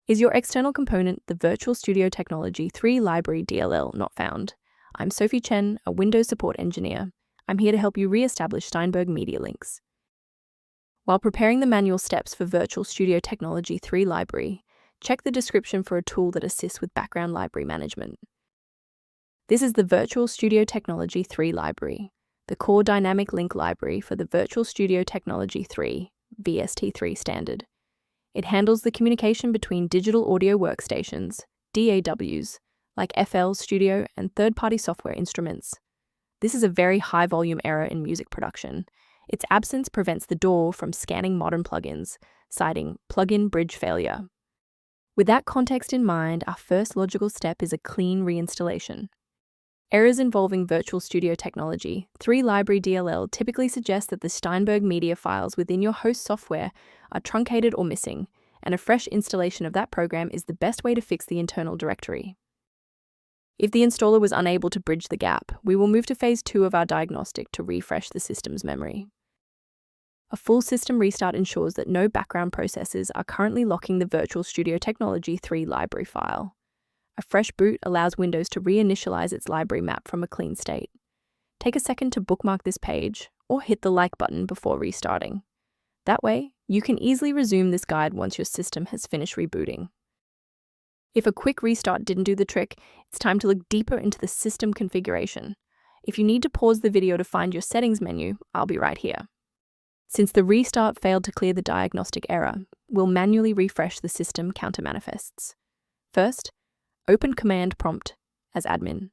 Is your external component the Virtual Studio Technology 3 Library DLL not found? I'm Sophie Chen, a Windows support engineer. I'm here to help you re-establish Steinberg Media links. While preparing the manual steps for Virtual Studio Technology 3 Library, check the description for a tool that assists with background library management. This is the Virtual Studio Technology 3 Library, the core dynamic link library for the Virtual Studio Technology 3 VST3 standard. It handles the communication between digital audio workstations, DAWs, like FL Studio and third-party software instruments. This is a very high-volume error in music production. Its absence prevents the DAW from scanning modern plugins, citing plugin bridge failure. With that context in mind, our first logical step is a clean reinstallation. Errors involving Virtual Studio Technology 3 Library DLL typically suggest that the Steinberg Media files within your host software are truncated or missing, and a fresh installation of that program is the best way to fix the internal directory. If the installer was unable to bridge the gap, we will move to phase 2 of our diagnostic to refresh the system's memory. A full system restart ensures that no background processes are currently locking the Virtual Studio Technology 3 library file. A fresh boot allows Windows to reinitialize its library map from a clean state. Take a second to bookmark this page, or hit the like button before restarting. That way, you can easily resume this guide once your system has finished rebooting. If a quick restart didn't do the trick, it's time to look deeper into the system configuration. If you need to pause the video to find your settings menu, I'll be right here. Since the restart failed to clear the diagnostic error, we'll manually refresh the system counter manifests. First, open command prompt as admin.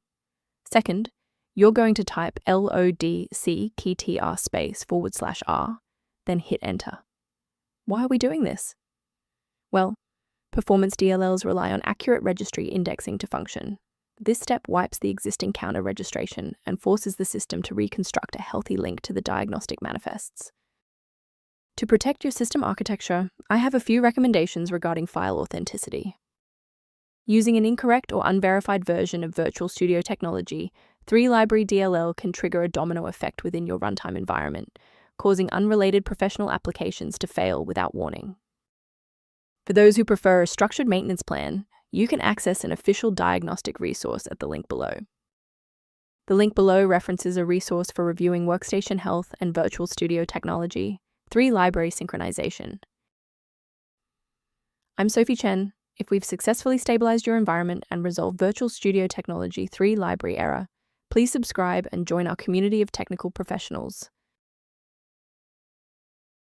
Second, you're going to type lodc_r, then hit enter. Why are we doing this? Well, performance DLLs rely on accurate registry indexing to function. This step wipes the existing counter registration and forces the system to reconstruct a healthy link to the diagnostic manifests. To protect your system architecture, I have a few recommendations regarding file authenticity. Using an incorrect or unverified version of Virtual Studio Technology 3 Library DLL can trigger a domino effect within your runtime environment, causing unrelated professional applications to fail without warning. For those who prefer a structured maintenance plan, you can access an official diagnostic resource at the link below. The link below references a resource for reviewing workstation health and Virtual Studio Technology 3 Library synchronization. I'm Sophie Chen. If we've successfully stabilized your environment and resolved Virtual Studio Technology 3 library error, please subscribe and join our community of technical professionals.